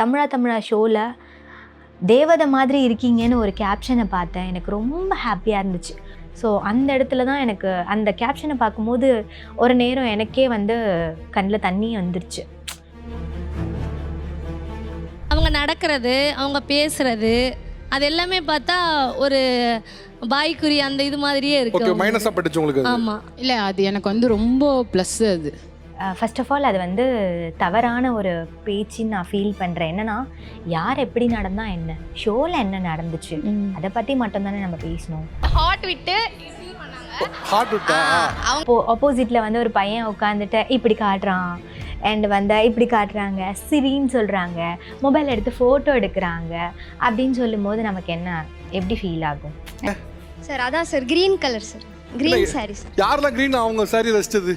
தமிழா தமிழா ஷோவில் தேவதை மாதிரி இருக்கீங்கன்னு ஒரு கேப்ஷனை பார்த்தேன். எனக்கு ரொம்ப ஹாப்பியாக இருந்துச்சு. ஸோ அந்த இடத்துல தான் எனக்கு அந்த கேப்ஷனை பார்க்கும்போது ஒரு நேரம் எனக்கே வந்து கண்ணில் தண்ணி வந்துருச்சு. அவங்க நடக்கிறது, அவங்க பேசுறது, அது எல்லாமே பார்த்தா ஒரு பாய்க்குறி அந்த இது மாதிரியே இருக்கு. ஓகே, மைனஸா பட்டுச்சு உங்களுக்கு? ஆமா, இல்லை அது எனக்கு வந்து ரொம்ப ப்ளஸ். அது ஃபர்ஸ்ட் ஆஃப் ஆல் அது வந்து தவறான ஒரு பேச்சுன்னு நான் ஃபீல் பண்ணுறேன். என்னன்னா, யார் எப்படி நடந்தா என்ன, ஷோவில் என்ன நடந்துச்சு அதை பற்றி மட்டும்தானே நம்ம பேசணும். ஹார்ட் விட்டு ஆப்போசிட்டில் வந்து ஒரு பையன் உட்காந்துட்டு இப்படி காட்டுறான் அண்ட் வந்து இப்படி காட்டுறாங்க, சிரின்னு சொல்கிறாங்க, மொபைல் எடுத்து ஃபோட்டோ எடுக்கிறாங்க அப்படின்னு சொல்லும்போது நமக்கு என்ன எப்படி ஃபீல் ஆகும் சார்? அதான் sir green colour sir, green sorry sir. யாரெல்லாம் க்ரீன் அவங்க சாரி ரசிச்சது?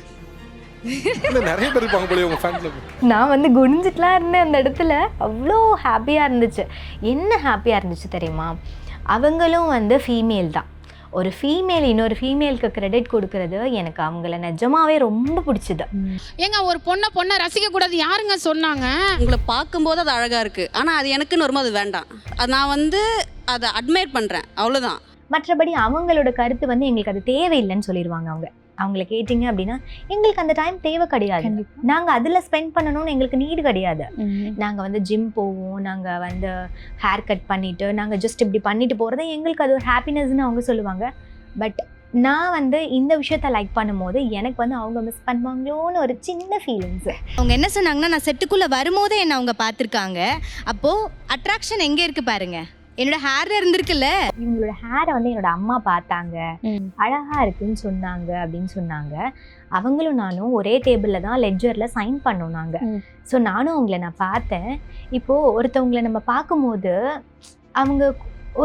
நிறைய பேர் இருப்பாங்க போல உங்க ஃபேன்ல. நான் வந்து குனிஞ்சிட்டுலாம் இருந்தேன் அந்த இடத்துல. அவ்வளோ ஹாப்பியாக இருந்துச்சு. என்ன ஹாப்பியாக இருந்துச்சு தெரியுமா? அவங்களும் வந்து ஃபீமேல் தான். ஒரு ஃபீமேல் இன்னொரு ஃபீமேலுக்கு கிரெடிட் கொடுக்கறது எனக்கு அவங்கள நிஜமாவே ரொம்ப பிடிச்சது. ஏங்க ஒரு பொண்ணை ரசிக்க கூடாது யாருங்க சொன்னாங்க? உங்களை பார்க்கும்போது அது அழகா இருக்கு, ஆனா அது எனக்குன்னு வரும்போது அது வேண்டாம். அது நான் வந்து அதை அட்மையர் பண்றேன், அவ்வளவுதான். மற்றபடி அவங்களோட கருத்து வந்து எங்களுக்கு அது தேவையில்லைன்னு சொல்லிடுவாங்க. அவங்கள கேட்டிங்க அப்படின்னா எங்களுக்கு அந்த டைம் தேவை கிடையாது. நாங்கள் அதில் ஸ்பெண்ட் பண்ணணும்னு எங்களுக்கு நீடு கிடையாது. நாங்கள் வந்து ஜிம் போவோம், நாங்கள் வந்து ஹேர் கட் பண்ணிவிட்டு நாங்கள் ஜஸ்ட் இப்படி பண்ணிட்டு போகிறது எங்களுக்கு அது ஒரு ஹாப்பினஸ்ன்னு அவங்க சொல்லுவாங்க. பட் நான் வந்து இந்த விஷயத்த லைக் பண்ணும்போது எனக்கு வந்து அவங்க மிஸ் பண்ணுவாங்களோன்னு ஒரு சின்ன ஃபீலிங்ஸு. அவங்க என்ன சொன்னாங்கன்னா, நான் செட்டுக்குள்ளே வரும்போதே என்னை அவங்க பார்த்துருக்காங்க. அப்போது அட்ராக்ஷன் எங்கே இருக்குது பாருங்க, என்னோட ஹேர்ல இருந்திருக்குல்ல. இவங்களோட ஹேரை வந்து என்னோட அம்மா பார்த்தாங்க, அழகா இருக்குன்னு சொன்னாங்க அப்படின்னு சொன்னாங்க. அவங்களும் நானும் ஒரே டேபிளில் தான் லெட்ஜரில் சைன் பண்ணோம் நாங்கள். ஸோ நானும் அவங்கள நான் பார்த்தேன். இப்போது ஒருத்தவங்களை நம்ம பார்க்கும்போது அவங்க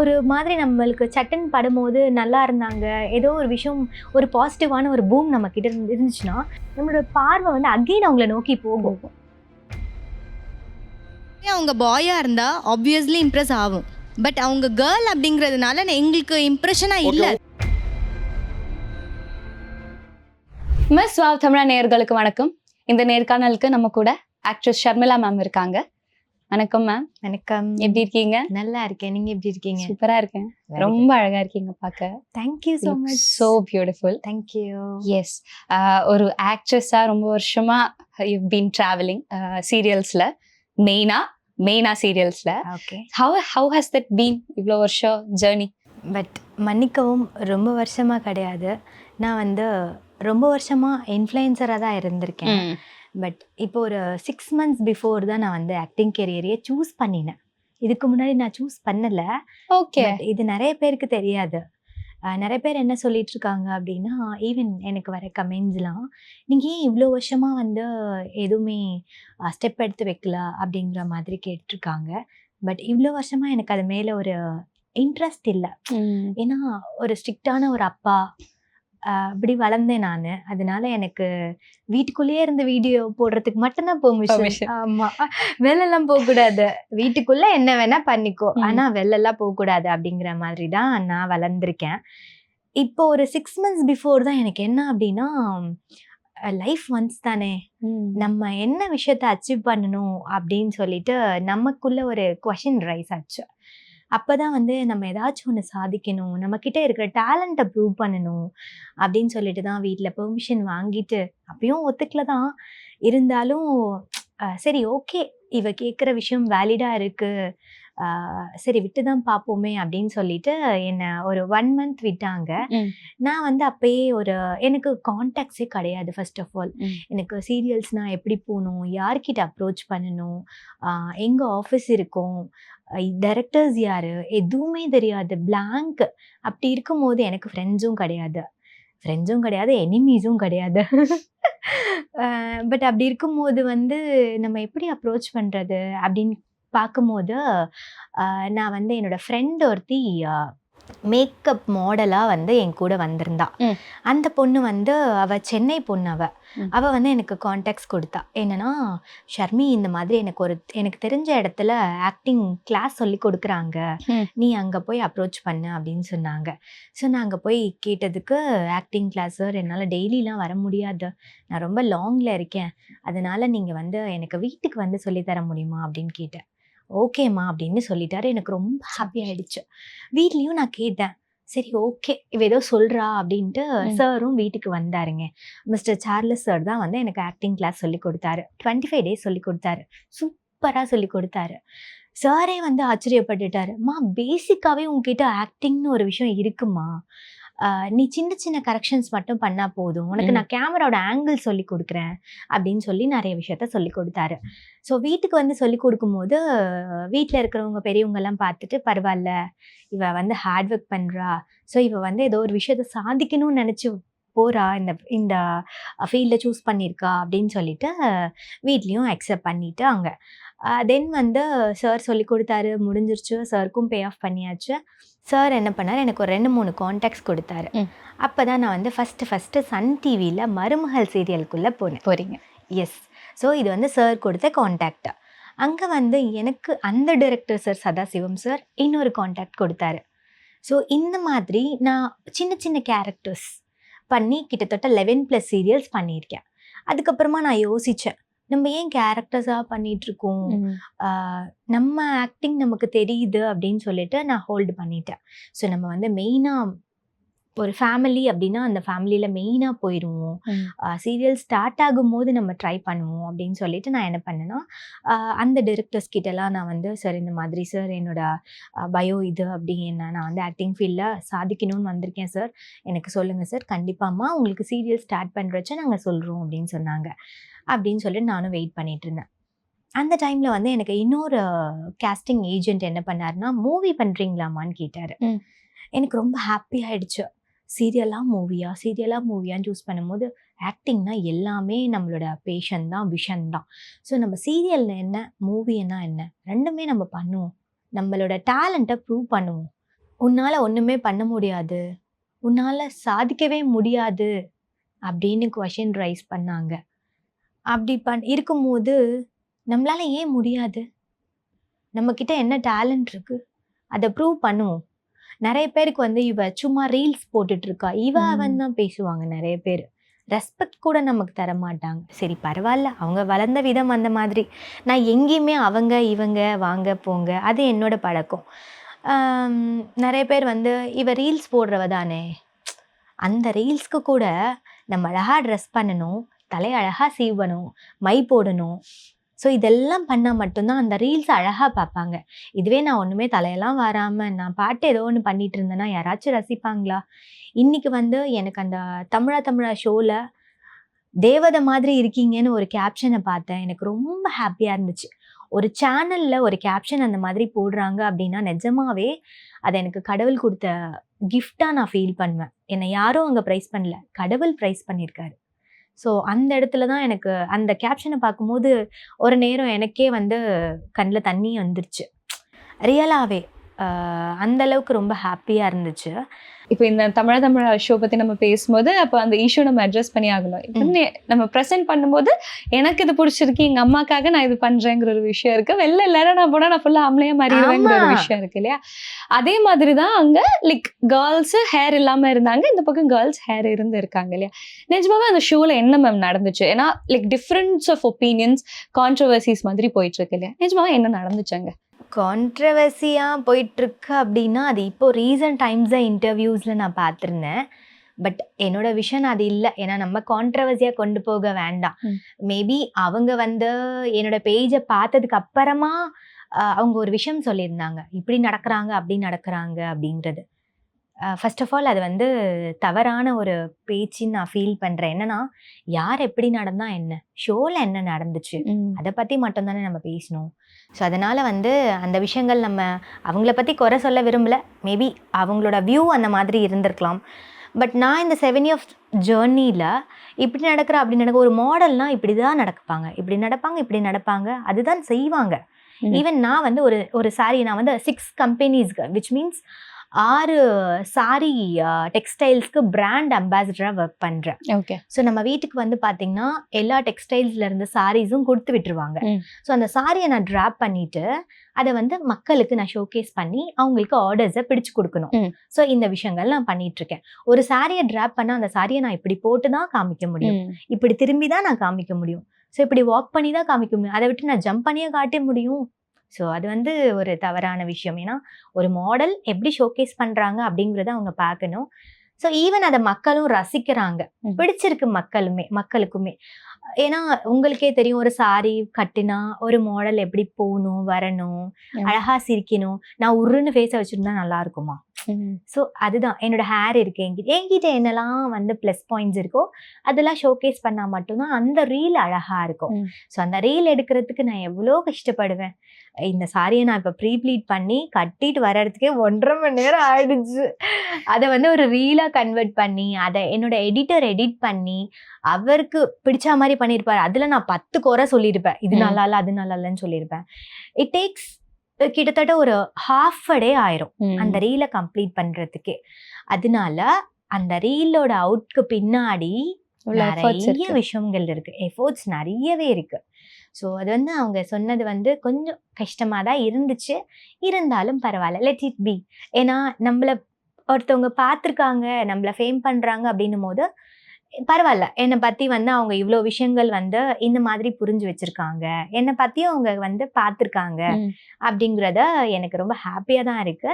ஒரு மாதிரி நம்மளுக்கு சட்டன் படும்போது நல்லா இருந்தாங்க, ஏதோ ஒரு விஷயம் ஒரு பாசிட்டிவான ஒரு பூம் நம்ம கிட்ட இருந்துச்சுன்னா நம்மளோட பார்வை வந்து அகெயின் அவங்கள நோக்கி போகும். அவங்க பாயா இருந்தா ஆப்வியஸ்லி இம்ப்ரெஸ் ஆகும். பட் அவங்க கேர்ள் அப்படிங்கிறதுனால எங்களுக்கு இம்ப்ரெஷனாக இல்லை. மிஸ் வாவ் தமிழா நேயர்களுக்கு வணக்கம். இந்த நேர்காணலுக்கு நம்ம கூட ஆக்ட்ரஸ் ஷர்மிளா மேம் இருக்காங்க. வணக்கம் மேம். வணக்கம். எப்படி இருக்கீங்க? நல்லா இருக்கேன், நீங்க எப்படி இருக்கீங்க? சூப்பரா இருக்கேன். ரொம்ப அழகா இருக்கீங்க பார்க்க. Thank you so much. So beautiful. Thank you. Yes, ஒரு ஆக்ட்ரஸா ரொம்ப வருஷமா யூ பீன் ட்ராவலிங் சீரியல்ஸ்ல, மெயினா சீரியல்ஸ்ல. Okay, how has that been இவ்வளோ வருஷம் ஜேர்னி? பட் மன்னிக்கவும், ரொம்ப வருஷமாக கிடையாது. நான் வந்து ரொம்ப வருஷமாக இன்ஃப்ளூயன்சராக தான் இருந்திருக்கேன். பட் இப்போ ஒரு 6 months பிஃபோர் தான் நான் வந்து ஆக்டிங் கெரியரையே சூஸ் பண்ணினேன். இதுக்கு முன்னாடி நான் சூஸ் பண்ணலை. ஓகே, இது நிறைய பேருக்கு தெரியாது. நிறைய பேர் என்ன சொல்லிட்டு இருக்காங்க அப்படின்னா, ஈவன் எனக்கு வர கமெண்ட்ஸ்லாம், நீங்கள் ஏன் இவ்வளோ வருஷமாக வந்து எதுவுமே ஸ்டெப் எடுத்து வைக்கல அப்படிங்கிற மாதிரி கேட்டிருக்காங்க. பட் இவ்வளோ வருஷமாக எனக்கு அது மேலே ஒரு இன்ட்ரெஸ்ட் இல்லை. ஏன்னா ஒரு ஸ்ட்ரிக்டான ஒரு அப்பா அப்படி வளர்ந்தேன் நான். அதனால எனக்கு வீட்டுக்குள்ளேயே இருந்து வீடியோ போடுறதுக்கு மட்டும்தான் பெர்மிஷன். ஆமாம், வெளிலலாம் போகக்கூடாது, வீட்டுக்குள்ளே என்ன வேணால் பண்ணிக்கோ, ஆனால் வெளிலலாம் போகக்கூடாது அப்படிங்கிற மாதிரி தான் நான் வளர்ந்துருக்கேன். இப்போ ஒரு 6 months பிஃபோர் தான் எனக்கு என்ன அப்படின்னா, லைஃப் ஒன்ஸ் தானே, நம்ம என்ன விஷயத்த அச்சீவ் பண்ணணும் அப்படின்னு சொல்லிட்டு நமக்குள்ள ஒரு குவெஷன் ரைஸ் ஆச்சு. அப்போ தான் வந்து நம்ம ஏதாச்சும் ஒன்று சாதிக்கணும், நம்மக்கிட்ட இருக்கிற டேலண்ட்டை ப்ரூவ் பண்ணணும் அப்படின்னு சொல்லிட்டு தான் வீட்டில் பெர்மிஷன் வாங்கிட்டு, அப்பயும் ஒத்துக்கல தான் இருந்தாலும் சரி ஓகே, இவ கேட்குற விஷயம் வேலிடாக இருக்குது, சரி விட்டு தான் பார்ப்போமே அப்படின்னு சொல்லிட்டு என்னை ஒரு 1 month விட்டாங்க. நான் வந்து அப்பயே எனக்கு கான்டாக்ட்ஸே கிடையாது. ஃபர்ஸ்ட் ஆஃப் ஆல் எனக்கு சீரியல்ஸ்னால் எப்படி போகணும், யார்கிட்ட அப்ரோச் பண்ணணும், எங்கே ஆஃபீஸ் இருக்கும், டைரக்டர்ஸ் யார், எதுவுமே தெரியாது, பிளாங்க். அப்படி இருக்கும்போது எனக்கு ஃப்ரெண்ட்ஸும் கிடையாது, எனிமீஸும் கிடையாது. பட் அப்படி இருக்கும்போது வந்து நம்ம எப்படி அப்ரோச் பண்ணுறது அப்படின்னு பார்க்கும்போது, நான் வந்து என்னோட ஃப்ரெண்ட் ஒருத்தி மேக்கப் மாடலாக வந்து என் கூட வந்திருந்தா. அந்த பொண்ணு வந்து அவள் சென்னை பொண்ணு. அவள் வந்து எனக்கு கான்டாக்ட்ஸ் கொடுத்தா. என்னன்னா, ஷர்மி இந்த மாதிரி எனக்கு தெரிஞ்ச இடத்துல ஆக்டிங் கிளாஸ் சொல்லி கொடுக்குறாங்க, நீ அங்கே போய் அப்ரோச் பண்ணு அப்படின்னு சொன்னாங்க. ஸோ நான் அங்கே போய் கேட்டதுக்கு, ஆக்டிங் கிளாஸ் சார் என்னால் டெய்லிலாம் வர முடியாது, நான் ரொம்ப லாங்கில் இருக்கேன், அதனால நீங்கள் வந்து எனக்கு வீட்டுக்கு வந்து சொல்லித்தர முடியுமா அப்படின்னு கேட்டேன். ஓகேம்மா அப்படின்னு சொல்லிட்டாரு. எனக்கு ரொம்ப ஹாப்பி ஆயிடுச்சு. வீட்லயும் நான் கேட்டேன். சரி ஓகே, இவ ஏதோ சொல்றா அப்படின்ட்டு சாரும் வீட்டுக்கு வந்தாருங்க. மிஸ்டர் சார்லஸ் சார் தான் வந்து எனக்கு ஆக்டிங் கிளாஸ் சொல்லி கொடுத்தாரு. 25 டேஸ் சொல்லி கொடுத்தாரு. சூப்பரா சொல்லி கொடுத்தாரு. சாரே வந்து ஆச்சரியப்பட்டுட்டாரு. மா பேசிக்காவே உங்ககிட்ட ஆக்டிங்னு ஒரு விஷயம் இருக்குமா, நீ சின்ன சின்ன கரெக்ஷன்ஸ் மட்டும் பண்ணா போதும், உனக்கு நான் கேமராவோட ஆங்கிள் சொல்லி கொடுக்குறேன் அப்படின்னு சொல்லி நிறைய விஷயத்த சொல்லி கொடுத்தாரு. ஸோ வீட்டுக்கு வந்து சொல்லி கொடுக்கும்போது வீட்டில் இருக்கிறவங்க பெரியவங்க எல்லாம் பார்த்துட்டு, பரவாயில்ல இவ வந்து ஹார்ட் ஒர்க் பண்றா, ஸோ இவ வந்து ஏதோ ஒரு விஷயத்த சாதிக்கணும்னு நினச்சி போறா, இந்த இந்த ஃபீல்டை சூஸ் பண்ணியிருக்கா அப்படின்னு சொல்லிட்டு வீட்லேயும் அக்செப்ட் பண்ணிட்டாங்க. தென் வந்து சார் சொல்லி கொடுத்தாரு, முடிஞ்சிருச்சு. சாருக்கும் பே ஆஃப் பண்ணியாச்சு. சார் என்ன பண்ணார், எனக்கு ஒரு 2-3 கான்டாக்ட்ஸ் கொடுத்தாரு. அப்போ தான் நான் வந்து ஃபஸ்ட்டு சன் டிவியில் மருமகள் சீரியலுக்குள்ளே போகிறீங்க. எஸ். ஸோ இது வந்து சார் கொடுத்த கான்டாக்ட். அங்கே வந்து எனக்கு அந்த டைரக்டர் சார் சதாசிவம் சார் இன்னொரு கான்டாக்ட் கொடுத்தாரு. ஸோ இந்த மாதிரி நான் சின்ன சின்ன கேரக்டர்ஸ் பண்ணி கிட்டத்தட்ட 11+ சீரியல்ஸ் பண்ணியிருக்கேன். அதுக்கப்புறமா நான் யோசித்தேன், நம்ம ஏன் கேரக்டர்ஸாக பண்ணிகிட்ருக்கோம், நம்ம ஆக்டிங் நமக்கு தெரியுது அப்படின்னு சொல்லிட்டு நான் ஹோல்டு பண்ணிட்டேன். ஸோ நம்ம வந்து மெயினாக ஒரு ஃபேமிலி அப்படின்னா அந்த ஃபேமிலியில் மெயினாக போயிடுவோம். சீரியல் ஸ்டார்ட் ஆகும்போது நம்ம ட்ரை பண்ணுவோம் அப்படின்னு சொல்லிட்டு நான் என்ன பண்ணேன்னா, அந்த டைரக்டர்ஸ் கிட்டலாம் நான் வந்து சார் இந்த மாதிரி சார் என்னோட பயோ இது அப்படி என்ன, நான் வந்து ஆக்டிங் ஃபீல்டில் சாதிக்கணும்னு வந்திருக்கேன் சார், எனக்கு சொல்லுங்கள் சார், கண்டிப்பாம்மா உங்களுக்கு சீரியல் ஸ்டார்ட் பண்ணுறச்ச நாங்கள் சொல்கிறோம் அப்படின்னு சொன்னாங்க. அப்படின்னு சொல்லிட்டு நானும் வெயிட் பண்ணிட்டு இருந்தேன். அந்த டைமில் வந்து எனக்கு இன்னொரு கேஸ்டிங் ஏஜென்ட் என்ன பண்ணாருன்னா, மூவி பண்ணுறீங்களாமான்னு கேட்டார். எனக்கு ரொம்ப ஹாப்பி ஆயிடுச்சு. சீரியலாக மூவியான்னு சூஸ் பண்ணும்போது ஆக்டிங்னா எல்லாமே நம்மளோட பேஷன் தான், விஷன் தான். ஸோ நம்ம சீரியல்னா என்ன, மூவின்னா என்ன, ரெண்டுமே நம்ம பண்ணுவோம். நம்மளோட டேலண்ட்டை ப்ரூவ் பண்ணுவோம். உன்னால் ஒன்றுமே பண்ண முடியாது, உன்னால் சாதிக்கவே முடியாது அப்படின்னு கொஷின் ரைஸ் பண்ணாங்க. அப்படி இருக்கும்போது நம்மளால ஏன் முடியாது, நம்மக்கிட்ட என்ன டேலண்ட் இருக்குது, அதை ப்ரூவ் பண்ணுவோம். நிறைய பேருக்கு வந்து இவ சும்மா ரீல்ஸ் போட்டுட்ருக்கா, அவன் தான் பேசுவாங்க. நிறைய பேர் ரெஸ்பெக்ட் கூட நமக்கு தர மாட்டாங்க. சரி பரவாயில்ல, அவங்க வளர்ந்த விதம் அந்த மாதிரி. நான் எங்கேயுமே அவங்க இவங்க வாங்க போங்க, அது என்னோட பழக்கம். நிறைய பேர் வந்து இவ ரீல்ஸ் போடுறவ தானே, அந்த ரீல்ஸ்க்கு கூட நம்ம அழகாக ட்ரெஸ் பண்ணணும், தலையை அழகாக சீவணும், மை போடணும். ஸோ இதெல்லாம் பண்ணால் மட்டும்தான் அந்த ரீல்ஸ் அழகாக பார்ப்பாங்க. இதுவே நான் ஒன்றுமே தலையெல்லாம் வராமல் நான் பாட்டு ஏதோ ஒன்று பண்ணிகிட்டு இருந்தேன்னா யாராச்சும் ரசிப்பாங்களா? இன்றைக்கி வந்து எனக்கு அந்த தமிழா ஷோவில் தேவதை மாதிரி இருக்கீங்கன்னு ஒரு கேப்ஷனை பார்த்தேன். எனக்கு ரொம்ப ஹாப்பியாக இருந்துச்சு. ஒரு சேனலில் ஒரு கேப்ஷன் அந்த மாதிரி போடுறாங்க அப்படின்னா நிஜமாவே அதை எனக்கு கடவுள் கொடுத்த கிஃப்டாக நான் ஃபீல் பண்ணுவேன். என்னை யாரும் அங்கே ப்ரைஸ் பண்ணல, கடவுள் ப்ரைஸ் பண்ணியிருக்காரு. ஸோ அந்த இடத்துல தான் எனக்கு அந்த கேப்ஷனை பார்க்கும்போது ஒரு நேரம் எனக்கே வந்து கண்ணில் தண்ணி வந்துருச்சு. ரியலாகவே அந்த அளவுக்கு ரொம்ப ஹாப்பியாக இருந்துச்சு. இப்போ இந்த தமிழா ஷோ பற்றி நம்ம பேசும்போது அப்போ அந்த இஷ்யூ நம்ம அட்ரஸ் பண்ணி ஆகணும். இப்போ நம்ம ப்ரெசென்ட் பண்ணும்போது எனக்கு இது பிடிச்சிருக்கு, எங்கள் அம்மாக்காக நான் இது பண்ணுறேங்கிற ஒரு விஷயம் இருக்குது. வெளில எல்லாரும் நான் போனால் நான் ஃபுல்லாக ஆம்பளையாக மாறிடுவேங்கிற ஒரு விஷயம் இருக்குது இல்லையா? அதே மாதிரி தான் அங்கே லைக் கேர்ள்ஸு ஹேர் இல்லாமல் இருந்தாங்க, இந்த பக்கம் கேர்ள்ஸ் ஹேர் இருக்காங்க இல்லையா? நிஜமாவே அந்த ஷோவில் என்ன மேம் நடந்துச்சு? ஏன்னா like difference of opinions, controversies மாதிரி போயிட்டுருக்கு இல்லையா? நிஜமாவே என்ன நடந்துச்சாங்க? கான்ட்ரவர்சியாக போயிட்டுருக்கு அப்படின்னா அது இப்போது ரீசன்ட் டைம்ஸாக இன்டர்வியூஸில் நான் பார்த்துருந்தேன். பட் என்னோட விஷன் அது இல்லை. ஏன்னா நம்ம கான்ட்ரவர்சியாக கொண்டு போக வேண்டாம். மேபி அவங்க வந்து என்னோட பேஜை பார்த்ததுக்கு அப்புறமா அவங்க ஒரு விஷயம் சொல்லியிருந்தாங்க, இப்படி நடக்கிறாங்க அப்படி நடக்கிறாங்க அப்படின்றது. ஃபர்ஸ்ட் ஆஃப் ஆல் அது வந்து தவறான ஒரு பேச்சுன்னு நான் ஃபீல் பண்ணுறேன். என்னன்னா, யார் எப்படி நடந்தா என்ன, ஷோவில் என்ன நடந்துச்சு அதை பற்றி மட்டும்தானே நம்ம பேசணும். ஸோ அதனால் வந்து அந்த விஷயங்கள் நம்ம அவங்கள பற்றி குறை சொல்ல விரும்பலை. மேபி அவங்களோட வியூ அந்த மாதிரி இருந்திருக்கலாம். பட் நான் இந்த 7 years ஜேர்னியில் இப்படி நடக்கிற அப்படி நடக்க ஒரு மாடல்னால் இப்படி தான் நடப்பாங்க, இப்படி நடப்பாங்க, அதுதான் செய்வாங்க. ஈவன் நான் வந்து ஒரு சாரி நான் வந்து 6 கம்பெனிஸ்க்கு விச் மீன்ஸ் 6 சாரி டெக்ஸ்டைல்ஸ்க்கு பிராண்ட் அம்பாசிடராக ஒர்க் பண்ணுறேன். ஓகே. ஸோ நம்ம வீட்டுக்கு வந்து பார்த்தீங்கன்னா எல்லா டெக்ஸ்டைல்ஸ்ல இருந்து சாரீஸும் கொடுத்து விட்டுருவாங்க. ஸோ அந்த சாரியை நான் ட்ராப் பண்ணிட்டு அதை வந்து மக்களுக்கு நான் ஷோகேஸ் பண்ணி அவங்களுக்கு ஆர்டர்ஸை பிடிச்சு கொடுக்கணும். ஸோ இந்த விஷயங்கள் நான் பண்ணிட்டு இருக்கேன். ஒரு சாரியை ட்ராப் பண்ணால் அந்த சாரியை நான் இப்படி போட்டு தான் காமிக்க முடியும், இப்படி திரும்பி தான் நான் காமிக்க முடியும், ஸோ இப்படி வாக் பண்ணி தான் காமிக்க முடியும். அதை விட்டு நான் ஜம்ப் பண்ணியே காட்ட முடியும்? ஸோ அது வந்து ஒரு தவறான விஷயம். ஏன்னா ஒரு மாடல் எப்படி ஷோகேஸ் பண்ணுறாங்க அப்படிங்கிறத அவங்க பார்க்கணும். ஸோ ஈவன் அதை மக்களும் ரசிக்கிறாங்க, பிடிச்சிருக்கு மக்களுக்குமே. ஏன்னா உங்களுக்கே தெரியும், ஒரு சாரி கட்டினா ஒரு மாடல் எப்படி போகணும், வரணும், அழகா சிரிக்கணும். நான் உருன்னு ஃபேஸை வச்சுருந்தா நல்லா இருக்குமா? ஸோ அதுதான் என்னோட ஹேர் இருக்கு, என்கிட்ட என்னெல்லாம் வந்து ப்ளஸ் பாயிண்ட்ஸ் இருக்கோ அதெல்லாம் ஷோகேஸ் பண்ணால் மட்டும்தான் அந்த ரீல் அழகா இருக்கும். ஸோ அந்த ரீல் எடுக்கிறதுக்கு நான் எவ்வளோ கஷ்டப்படுவேன். இந்த சாரியை நான் இப்போ ப்ரீப்ளீட் பண்ணி கட்டிட்டு வர்றதுக்கே 1.5 மணி நேரம் ஆயிடுச்சு. அதை வந்து ஒரு ரீலாக கன்வெர்ட் பண்ணி அதை என்னோட எடிட்டர் எடிட் பண்ணி அவருக்கு பிடிச்ச மாதிரி பண்ணியிருப்பார். அதில் நான் 10 குறை சொல்லியிருப்பேன், இது நல்லா இல்லை அது நல்லா இல்லைன்னு சொல்லியிருப்பேன். இட் டேக்ஸ் கிட்டத்தட்ட ஒரு half a day ஆயிரும் அந்த ரீலை கம்ப்ளீட் பண்றதுக்கே. அதனால அந்த ரீலோட அவுட்க்கு பின்னாடி நிறைய விஷயங்கள் இருக்கு, எஃபோர்ட்ஸ் நிறையவே இருக்கு. ஸோ அது வந்து அவங்க சொன்னது வந்து கொஞ்சம் கஷ்டமா தான் இருந்துச்சு. இருந்தாலும் பரவாயில்ல, லெட் இட் பி. ஏன்னா நம்மள ஒருத்தவங்க பார்த்துருக்காங்க, நம்மள ஃபேம் பண்றாங்க அப்படின்னும் போது பரவாயில்ல. என்னை பத்தி வந்து அவங்க இவ்வளோ விஷயங்கள் வந்து இந்த மாதிரி புரிஞ்சு வச்சிருக்காங்க, என்னை பத்தி அவங்க வந்து பார்த்துருக்காங்க அப்படிங்கிறத எனக்கு ரொம்ப ஹாப்பியாக தான் இருக்கு.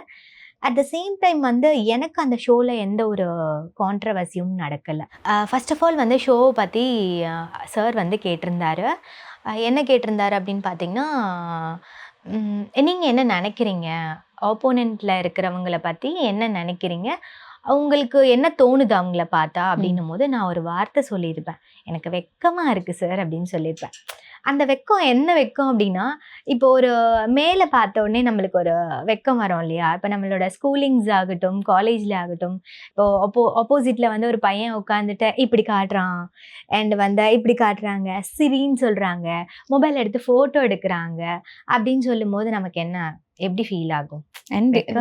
அட் த சேம் டைம் வந்து எனக்கு அந்த ஷோவில் எந்த ஒரு கான்ட்ரவர்சியும் நடக்கலை. ஃபர்ஸ்ட் ஆஃப் ஆல் வந்து ஷோவை பற்றி சார் வந்து கேட்டிருந்தாரு. என்ன கேட்டிருந்தாரு அப்படின்னு பார்த்தீங்கன்னா, நீங்கள் என்ன நினைக்கிறீங்க, ஆப்போனண்ட்டில் இருக்கிறவங்கள பற்றி என்ன நினைக்கிறீங்க, அவங்களுக்கு என்ன தோணுது அவங்கள பார்த்தா அப்படின்னும் போது நான் ஒரு வார்த்தை சொல்லியிருப்பேன், எனக்கு வெக்கமாக இருக்குது சார் அப்படின்னு சொல்லியிருப்பேன். அந்த வெக்கம் என்ன வெக்கம் அப்படின்னா, இப்போ ஒரு மேலே பார்த்த உடனே நம்மளுக்கு ஒரு வெக்கம் வரும் இல்லையா? இப்போ நம்மளோட ஸ்கூலிங்ஸ் ஆகட்டும், காலேஜில் ஆகட்டும், இப்போ ஆப்போசிட்டில் வந்து ஒரு பையன் உட்காந்துட்டு இப்படி காட்டுறான் அண்ட் வந்து இப்படி காட்டுறாங்க, சிரின்னு சொல்கிறாங்க, மொபைல் எடுத்து ஃபோட்டோ எடுக்கிறாங்க அப்படின்னு சொல்லும் போது நமக்கு என்ன எப்படி ஃபீல் ஆகும்?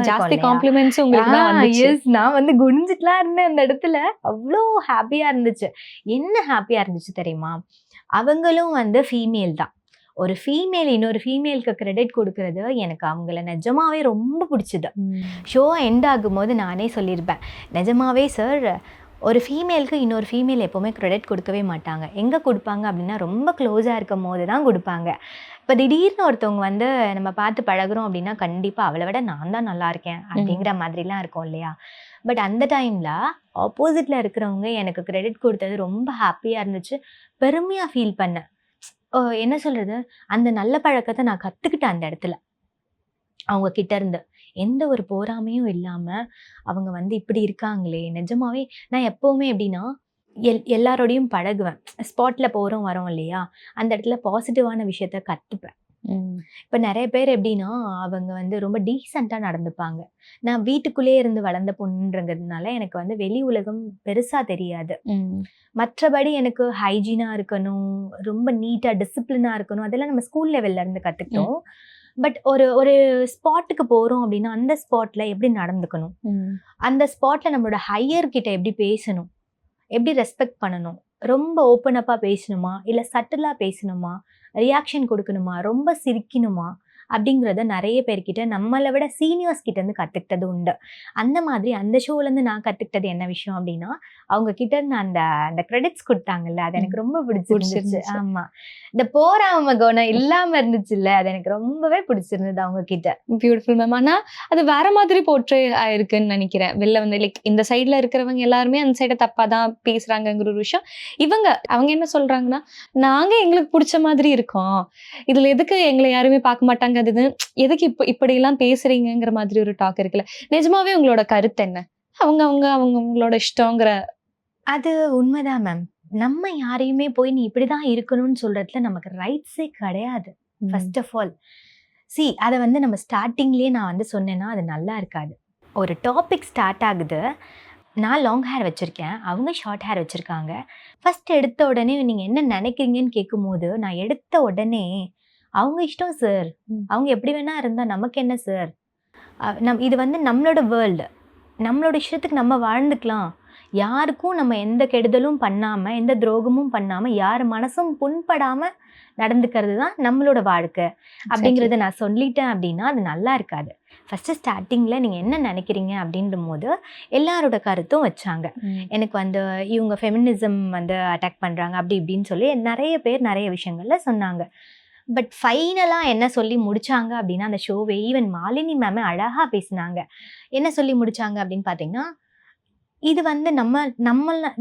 ஜாஸ்தி காம்ப்ளிமெண்ட்ஸ் உங்களுக்கு தான் வந்துச்சு. நான் வந்து குனிஞ்சிட்டுலாம் இருந்தேன் அந்த இடத்துல. அவ்வளோ ஹாப்பியாக இருந்துச்சு. என்ன ஹாப்பியாக இருந்துச்சு தெரியுமா? அவங்களும் வந்து ஃபீமேல் தான். ஒரு ஃபீமேல் இன்னொரு ஃபீமேலுக்கு கிரெடிட் கொடுக்கறது எனக்கு அவங்கள நிஜமாவே ரொம்ப பிடிச்சது. ஷோ எண்ட் ஆகும்போது நானே சொல்லியிருப்பேன், நிஜமாவே சார் ஒரு ஃபீமேலுக்கு இன்னொரு ஃபீமேல் எப்போவுமே கிரெடிட் கொடுக்கவே மாட்டாங்க. எங்கே கொடுப்பாங்க அப்படின்னா ரொம்ப க்ளோஸாக இருக்கும் போது தான் கொடுப்பாங்க. இப்போ திடீர்னு ஒருத்தவங்க வந்து நம்ம பார்த்து பழகுறோம் அப்படின்னா கண்டிப்பாக அவளை விட நான் தான் நல்லா இருக்கேன் அப்படிங்கிற மாதிரிலாம் இருக்கும் இல்லையா? பட் அந்த டைமில் ஆப்போசிட்டில் இருக்கிறவங்க எனக்கு கிரெடிட் கொடுத்தது ரொம்ப ஹாப்பியாக இருந்துச்சு, பெருமையாக ஃபீல் பண்ணேன். என்ன சொல்கிறது, அந்த நல்ல பழக்கத்தை நான் கற்றுக்கிட்டேன் அந்த இடத்துல அவங்க கிட்ட இருந்து. எந்த ஒரு போராமையும் இல்லாமல் அவங்க வந்து இப்படி இருக்காங்களே, நிஜமாவே நான் எப்போவுமே எப்படின்னா எல்லாரோடையும் பழகுவேன். ஸ்பாட்டில் போகிறோம் வரோம் இல்லையா, அந்த இடத்துல பாசிட்டிவான விஷயத்த கற்றுப்பேன். இப்போ நிறைய பேர் எப்படின்னா அவங்க வந்து ரொம்ப டீசெண்டாக நடந்துப்பாங்க. நான் வீட்டுக்குள்ளேயே இருந்து வளர்ந்த பொண்ணுன்றதுனால எனக்கு வந்து வெளி உலகம் பெருசாக தெரியாது. மற்றபடி எனக்கு ஹைஜீனாக இருக்கணும், ரொம்ப நீட்டாக டிசிப்ளினாக இருக்கணும், அதெல்லாம் நம்ம ஸ்கூல் லெவல்ல இருந்து கற்றுக்கிட்டோம். பட் ஒரு ஸ்பாட்டுக்கு போகிறோம் அப்படின்னா அந்த ஸ்பாட்டில் எப்படி நடந்துக்கணும், அந்த ஸ்பாட்டில் நம்மளோட ஹையர் கிட்ட எப்படி பேசணும், எப்படி ரெஸ்பெக்ட் பண்ணணும், ரொம்ப ஓப்பன் அப்பாக பேசணுமா இல்லை சட்டிலாக பேசணுமா, ரியாக்ஷன் கொடுக்கணுமா, ரொம்ப சிரிக்கணுமா அப்படிங்கிறத நிறைய பேர்கிட்ட நம்மளை விட சீனியர்ஸ் கிட்டேருந்து கற்றுக்கிட்டது உண்டு. அந்த மாதிரி அந்த ஷோலேருந்து நான் கற்றுக்கிட்டது என்ன விஷயம் அப்படின்னா, அவங்க கிட்ட இருந்து அந்த அந்த கிரெடிட்ஸ் கொடுத்தாங்கல்ல, அது எனக்கு ரொம்ப பிடிச்சிருந்துச்சு. ஆமாம், இந்த போராம குணம் இல்லாமல் இருந்துச்சுல்ல, அது எனக்கு ரொம்பவே பிடிச்சிருந்தது அவங்க கிட்ட. Beautiful ma'am. ஆனால் அது வேற மாதிரி போர்ட்ரே ஆயிருக்குன்னு நினைக்கிறேன். வெளில வந்து லைக் இந்த சைடில் இருக்கிறவங்க எல்லாருமே அந்த சைடை தப்பாக தான் பேசுகிறாங்கங்கிற ஒரு விஷயம். அவங்க என்ன சொல்கிறாங்கன்னா, நாங்கள் எங்களுக்கு பிடிச்ச மாதிரி இருக்கோம், இதில் எதுக்கு எங்களை யாருமே பார்க்க மாட்டாங்க, அது எதுக்கு இப்படியெல்லாம் பேசுறீங்கிற மாதிரி ஒரு டாக் இருக்குல்ல. நிஜமாவே உங்களோட கருத்து என்ன? அவங்களோட இஷ்டங்கிற. அது உண்மைதான் மேம். நம்ம யாரையுமே போய் நீ இப்படிதான் இருக்கணும்னு சொல்றதுல நமக்கு ரைட்ஸே கிடையாது. ஃபர்ஸ்ட் ஆஃப் ஆல் அதை வந்து நம்ம ஸ்டார்டிங்லேயே நான் வந்து சொன்னேன்னா அது நல்லா இருக்காது. ஒரு டாபிக் ஸ்டார்ட் ஆகுது, நான் லாங் ஹேர் வச்சுருக்கேன், அவங்க ஷார்ட் ஹேர் வச்சுருக்காங்க. ஃபர்ஸ்ட் எடுத்த உடனே நீங்கள் என்ன நினைக்கிறீங்கன்னு கேட்கும்போது நான் எடுத்த உடனே அவங்க இஷ்டம் சார், அவங்க எப்படி வேணா இருந்தால் நமக்கு என்ன சார், இது வந்து நம்மளோட வேர்ல்டு, நம்மளோட இஷ்டத்துக்கு நம்ம வாழ்ந்துக்கலாம், யாருக்கும் நம்ம எந்த கெடுதலும் பண்ணாமல் எந்த துரோகமும் பண்ணாமல் யார் மனசும் புண்படாமல் நடந்துக்கிறது தான் நம்மளோட வாழ்க்கை அப்படிங்கிறத நான் சொல்லிட்டேன் அப்படின்னா அது நல்லா இருக்காது. ஃபஸ்ட்டு ஸ்டார்டிங்கில் நீங்கள் என்ன நினைக்கிறீங்க அப்படின்ற போது எல்லாரோட கருத்தும் வச்சாங்க. எனக்கு வந்து இவங்க ஃபெமினிசம் வந்து அட்டாக் பண்ணுறாங்க அப்படி இப்படின்னு சொல்லி நிறைய பேர் நிறைய விஷயங்கள்ல சொன்னாங்க. பட் ஃபைனலாக என்ன சொல்லி முடிச்சாங்க அப்படின்னா அந்த ஷோவே ஈவன் மாலினி மேமே அழகாக பேசினாங்க. என்ன சொல்லி முடிச்சாங்க அப்படின்னு பார்த்தீங்கன்னா, இது வந்து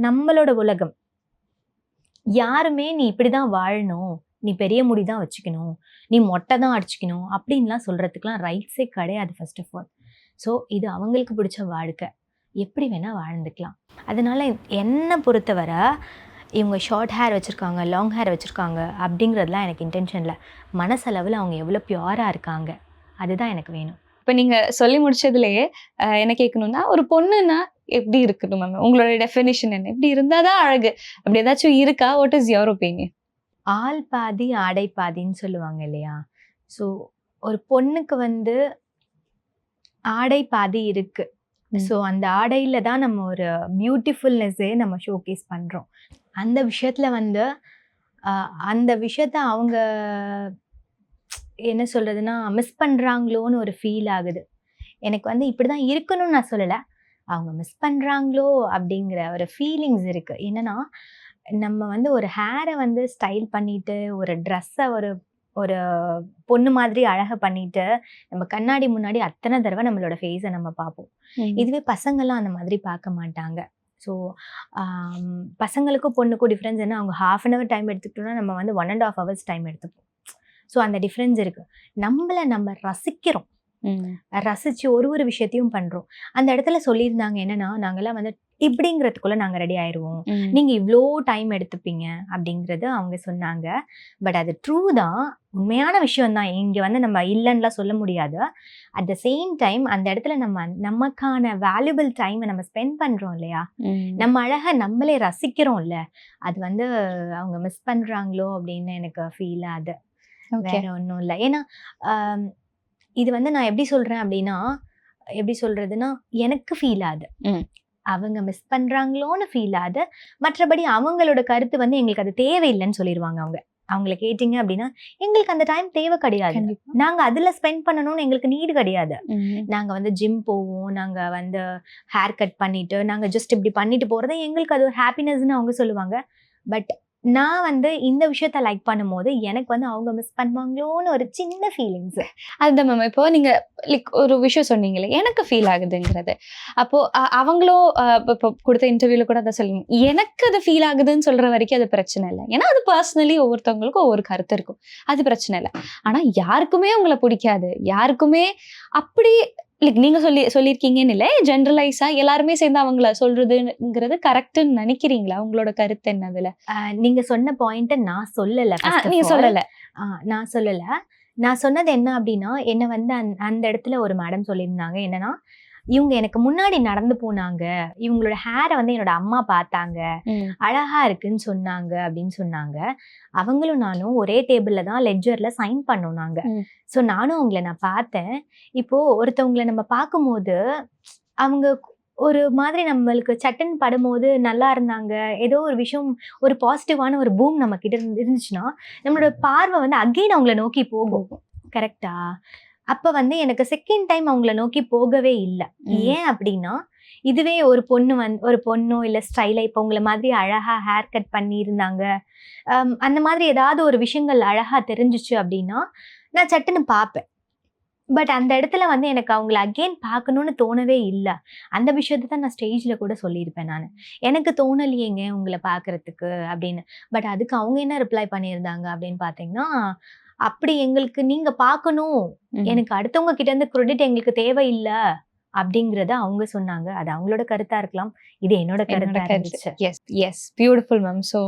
நம்மளோட உலகம். யாருமே நீ இப்படி தான் வாழணும், நீ பெரிய முடி தான் வச்சுக்கணும், நீ மொட்டை தான் அடிச்சுக்கணும் அப்படின்லாம் சொல்கிறதுக்கெலாம் ரைட்ஸே கிடையாது ஃபர்ஸ்ட் ஆஃப் ஆல். ஸோ இது அவங்களுக்கு பிடிச்ச வாழ்க்கை, எப்படி வேணால் வாழ்ந்துக்கலாம். அதனால என்னை பொறுத்தவரை இவங்க ஷார்ட் ஹேர் வச்சுருக்காங்க, லாங் ஹேர் வச்சுருக்காங்க அப்படிங்கிறதுலாம் எனக்கு இன்டென்ஷன் இல்லை. மனசளவில் அவங்க எவ்வளோ பியூராக இருக்காங்க அதுதான் எனக்கு வேணும். இப்போ நீங்கள் சொல்லி முடிச்சதுலேயே என்ன கேட்கணும்னா, ஒரு பொண்ணுன்னா எப்படி இருக்கணும் மேம்? உங்களோட டெஃபினிஷன் என்ன? எப்படி இருந்தால் தான் அழகு? அப்படி ஏதாச்சும் இருக்கா? What is your opinion? ஆள் பாதி ஆடை பாதின்னு சொல்லுவாங்க இல்லையா? ஸோ ஒரு பொண்ணுக்கு வந்து ஆடை பாதி இருக்குது. ஸோ அந்த ஆடையில் தான் நம்ம ஒரு பியூட்டிஃபுல்னஸே நம்ம ஷோகேஸ் பண்ணுறோம். அந்த விஷயத்தில் வந்து அந்த விஷயத்த அவங்க என்ன சொல்கிறதுனா மிஸ் பண்ணுறாங்களோன்னு ஒரு ஃபீல் ஆகுது. எனக்கு வந்து இப்படி தான் இருக்கணும்னு நான் சொல்லலை, அவங்க மிஸ் பண்ணுறாங்களோ அப்படிங்கிற ஒரு ஃபீலிங்ஸ் இருக்குது. என்னென்னா நம்ம வந்து ஒரு ஹேரை வந்து ஸ்டைல் பண்ணிவிட்டு ஒரு ட்ரெஸ்ஸை ஒரு பொண்ணு மாதிரி அழகாக பண்ணிட்டு நம்ம கண்ணாடி முன்னாடி அத்தனை தடவை நம்மளோட ஃபேஸை நம்ம பார்ப்போம். இதுவே பசங்கள்லாம் அந்த மாதிரி பார்க்க மாட்டாங்க. ஸோ பசங்களுக்கும் பொண்ணுக்கும் டிஃப்ரென்ஸ் என்ன, அவங்க 1/2 hour டைம் எடுத்துக்கிட்டோம்னா நம்ம வந்து 1.5 hours டைம் எடுத்துப்போம். ஸோ அந்த டிஃப்ரென்ஸ் இருக்குது. நம்ம ரசிக்கிறோம், ரசித்து ஒரு விஷயத்தையும் பண்ணுறோம். அந்த இடத்துல சொல்லியிருந்தாங்க என்னென்னா, நாங்கள்லாம் வந்து இப்படிங்கிறதுக்குள்ளே நாங்கள் ரெடி ஆயிடுவோம், நீங்கள் இவ்வளோ டைம் எடுத்துப்பீங்க அப்படிங்கிறது அவங்க சொன்னாங்க. பட் அது ட்ரூ தான், உண்மையான விஷயம்தான். இங்கே வந்து நம்ம இல்லைன்னுலாம் சொல்ல முடியாது. அட் த சேம் டைம் அந்த இடத்துல நமக்கான வேல்யூபிள் டைமை நம்ம ஸ்பெண்ட் பண்ணுறோம் இல்லையா, நம்ம அழகாக நம்மளே ரசிக்கிறோம்ல, அது வந்து அவங்க மிஸ் பண்ணுறாங்களோ அப்படின்னு எனக்கு ஃபீல் ஆகுது. வேற ஒன்றும் இல்லை. ஏன்னா இது வந்து நான் எப்படி சொல்கிறேன் அப்படின்னா, எப்படி சொல்கிறதுனா எனக்கு ஃபீல் ஆகுது, அவங்க மிஸ் பண்ணுறாங்களோன்னு ஃபீல் ஆகுது. மற்றபடி அவங்களோட கருத்து வந்து எங்களுக்கு அது தேவையில்லைன்னு சொல்லிடுவாங்க. அவங்கள கேட்டிங்க அப்படின்னா எங்களுக்கு அந்த டைம் தேவை கிடையாது, நாங்கள் அதில் ஸ்பெண்ட் பண்ணணும்னு எங்களுக்கு நீடு கிடையாது. நாங்கள் வந்து ஜிம் போவோம், நாங்கள் வந்து ஹேர் கட் பண்ணிவிட்டு நாங்கள் ஜஸ்ட் இப்படி பண்ணிட்டு போகிறது எங்களுக்கு அது ஒரு ஹாப்பினஸ்ன்னு அவங்க சொல்லுவாங்க. பட் நான் வந்து இந்த விஷயத்த லைக் பண்ணும்போது எனக்கு வந்து அவங்க மிஸ் பண்ணுவாங்களோன்னு ஒரு சின்ன ஃபீலிங்ஸு. அதுதான் மேம். இப்போ நீங்கள் லைக் ஒரு விஷயம் சொன்னீங்களே எனக்கு ஃபீல் ஆகுதுங்கிறது, அப்போது அவங்களும் இப்போ கொடுத்த இன்டர்வியூவில் கூட அதை சொல்லுங்க, எனக்கு அது ஃபீல் ஆகுதுன்னு சொல்கிற வரைக்கும் அது பிரச்சனை இல்லை. ஏன்னா அது பர்சனலி ஒவ்வொருத்தவங்களுக்கும் ஒவ்வொரு கருத்து இருக்கும், அது பிரச்சனை இல்லை. ஆனால் யாருக்குமே உங்களை பிடிக்காது, யாருக்குமே அப்படி லைக் நீங்கள் சொல்லியிருக்கீங்கன்னு இல்லை, ஜென்ரலைஸாக எல்லாருமே சேர்ந்து அவங்கள சொல்றதுங்கிறது கரெக்டுன்னு நினைக்கிறீங்களா? உங்களோட கருத்து என்ன அதில்? நீங்கள் சொன்ன பாயிண்ட்டை நான் சொல்லலை. நீங்கள் சொல்லலை? நான் சொல்லலை. நான் சொன்னது என்ன அப்படின்னா, என்னை வந்து அந்த இடத்துல ஒரு மேடம் சொல்லியிருந்தாங்க என்னன்னா, இவங்க எனக்கு முன்னாடி நடந்து போனாங்க, இவங்களோட ஹேரை வந்து என்னோட அம்மா பார்த்தாங்க, அழகா இருக்குன்னு சொன்னாங்க அப்படின்னு சொன்னாங்க. அவங்களும் நானும் ஒரே டேபிளில் தான் லெட்ஜரில் சைன் பண்ணோம் நாங்கள். ஸோ நானும் அவங்கள நான் பார்த்தேன். இப்போது ஒருத்தவங்களை நம்ம பார்க்கும்போது அவங்க ஒரு மாதிரி நம்மளுக்கு சட்டுன்னு படும்போது நல்லா இருந்தாங்க, ஏதோ ஒரு விஷயம் ஒரு பாசிட்டிவான ஒரு பூம் நம்ம கிட்ட இருந்துச்சுன்னா நம்மளோட பார்வை வந்து அகெயின் அவங்கள நோக்கி போகும். கரெக்டா? அப்போ வந்து எனக்கு செகண்ட் டைம் அவங்கள நோக்கி போகவே இல்லை. ஏன் அப்படின்னா, இதுவே ஒரு பொண்ணோ இல்லை ஸ்டைலாக இப்போ உங்களை மாதிரி அழகாக ஹேர் கட் பண்ணியிருந்தாங்க, அந்த மாதிரி ஏதாவது ஒரு விஷயங்கள் அழகாக தெரிஞ்சிச்சு அப்படின்னா நான் சட்டுன்னு பார்ப்பேன். பட் அந்த இடத்துல வந்து எனக்கு அவங்கள அகெயின் பார்க்கணுன்னு தோணவே இல்லை. அந்த விஷயத்தை தான் நான் ஸ்டேஜில் கூட சொல்லியிருப்பேன். நான் எனக்கு தோணலையேங்க உங்களை பார்க்குறதுக்கு அப்படின்னு. பட் அதுக்கு அவங்க என்ன ரிப்ளை பண்ணியிருந்தாங்க அப்படின்னு பார்த்தீங்கன்னா, அப்படி எங்களுக்கு நீங்க பார்க்கணும், எனக்கு அடுத்தவங்க கிட்ட இருந்து கிரெடிட் எங்களுக்கு தேவையில்லை அப்படிங்கிறத அவங்க சொன்னாங்க. அது அவங்களோட கருத்தா இருக்கலாம், இது என்னோட கருத்தா இருந்துச்சு. Yes yes beautiful ma'am. So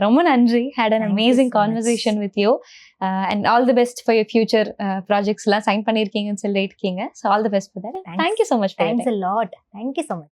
ரொம்ப நன்றி. Had an amazing conversation with you and all the best for your future ப்ராஜெக்ட்ஸ்லாம் சைன் பண்ணியிருக்கீங்கன்னு சொல்லியிருக்கீங்க. So all the best for that. Thank you so much. Thanks a lot. Thank you so much.